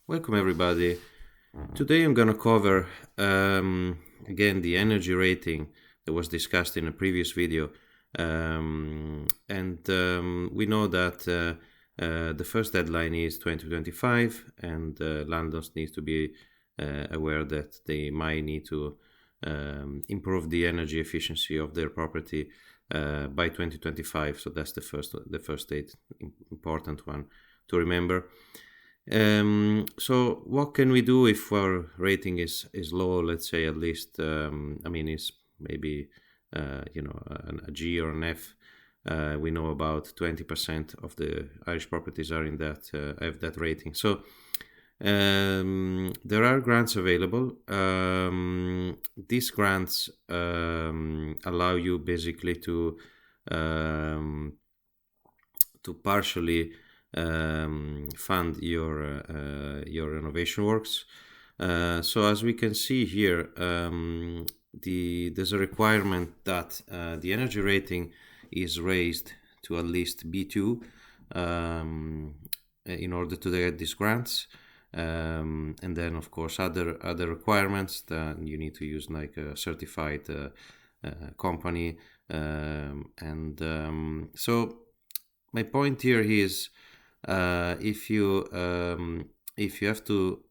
Welcome, everybody. Today I'm going to cover again the energy rating that was discussed in a previous video. And we know that the first deadline is 2025, and landlords need to be aware that they might need to improve the energy efficiency of their property by 2025. So that's the first date, important one to remember. So what can we do if our rating is low? Let's say at least, is maybe a G or an F. We know about 20% of the Irish properties are in that have that rating. So there are grants available. These grants allow you basically to partially fund your renovation works. So as we can see here, there's a requirement that the energy rating is raised to at least B2 in order to get these grants. And then, of course, other requirements that you need to use, like a certified company. So my point here is, if you have to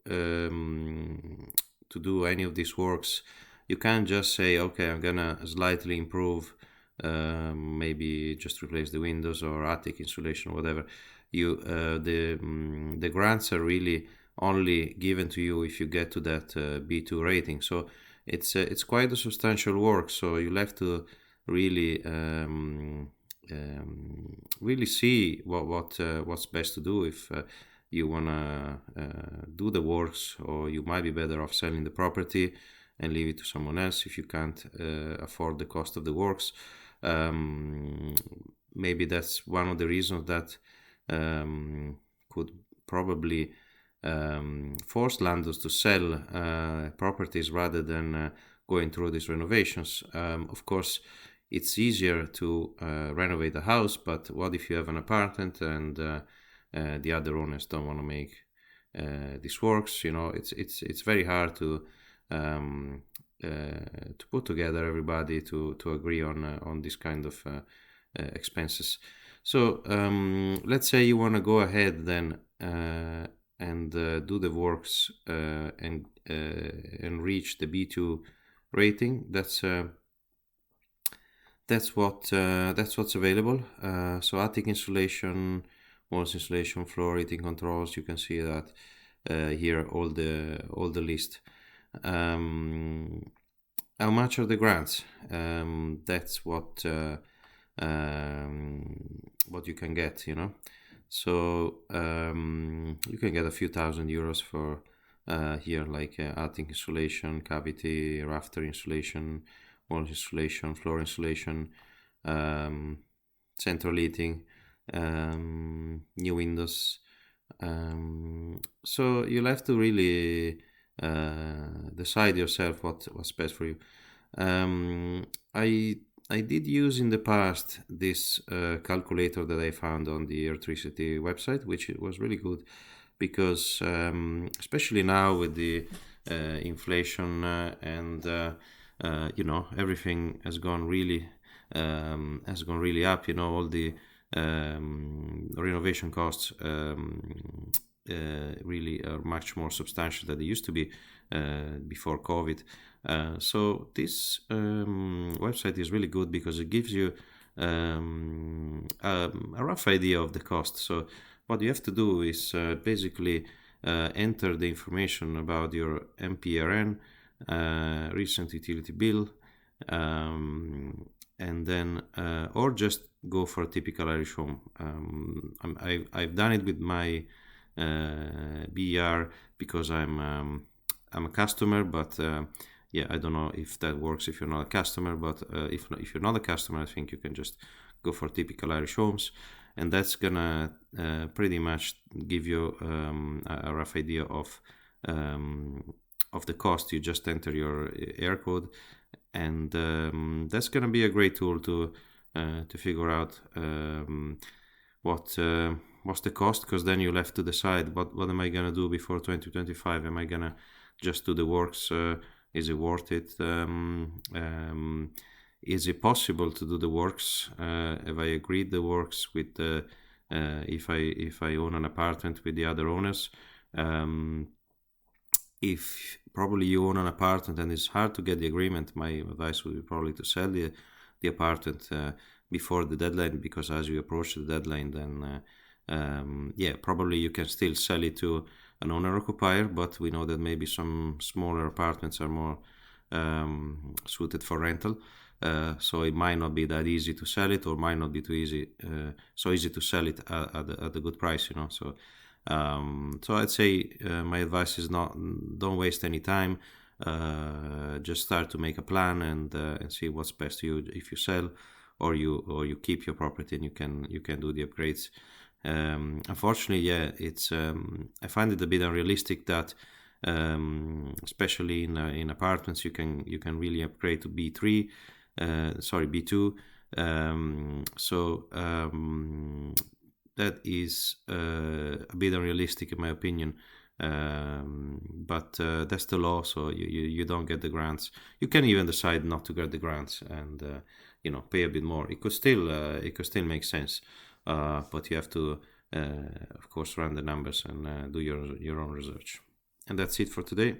do any of these works, you can't just say, okay, I'm gonna slightly improve, maybe just replace the windows or attic insulation or whatever. The grants are really only given to you if you get to that B2 rating. So it's quite a substantial work. So you'll have to really really see what's best to do if you wanna do the works, or you might be better off selling the property and leave it to someone else if you can't afford the cost of the works. Maybe that's one of the reasons that could probably force landlords to sell properties rather than going through these renovations. Of course, it's easier to renovate a house, but what if you have an apartment and the other owners don't want to make this works? It's very hard to put together everybody to agree on this kind of expenses. So let's say you want to go ahead then and do the works and reach the B2 rating. That's what's available. So attic insulation, walls insulation, floor heating controls. You can see that here, all the list. How much are the grants? That's what you can get. So you can get a few €1,000 for here, like attic insulation, cavity, rafter insulation, wall insulation, floor insulation, central heating, new windows. So you'll have to really decide yourself what's best for you. I did use in the past this calculator that I found on the electricity website, which was really good because especially now with the inflation and everything has gone really up. All the renovation costs really are much more substantial than they used to be before COVID. So this website is really good because it gives you a rough idea of the cost. So what you have to do is basically enter the information about your MPRN, recent utility bill, and then or just go for a typical Irish home. I've done it with my BR because I'm a customer, but I don't know if that works if you're not a customer. But if you're not a customer, I think you can just go for typical Irish homes, and that's gonna pretty much give you a rough idea of the cost. You just enter your air code, and that's gonna be a great tool to figure out what what's the cost, because then you'll have to decide what am I gonna do before 2025. Am I gonna just do the works? Is it worth it? Is it possible to do the works? Have I agreed the works with if I own an apartment with the other owners? If probably you own an apartment and it's hard to get the agreement, my advice would be probably to sell the apartment before the deadline, because as you approach the deadline, then probably you can still sell it to an owner occupier, but we know that maybe some smaller apartments are more suited for rental. So it might not be that easy to sell it, or might not be too easy, so easy to sell it at a good price, So I'd say my advice is don't waste any time. Just start to make a plan and see what's best to you. If you sell or you keep your property, and you can do the upgrades. Unfortunately, it's I find it a bit unrealistic that especially in apartments you can really upgrade to B3, B2. That is a bit unrealistic in my opinion. But that's the law, so you don't get the grants. You can even decide not to get the grants and pay a bit more. It could still make sense, but you have to of course run the numbers and do your own research. And that's it for today.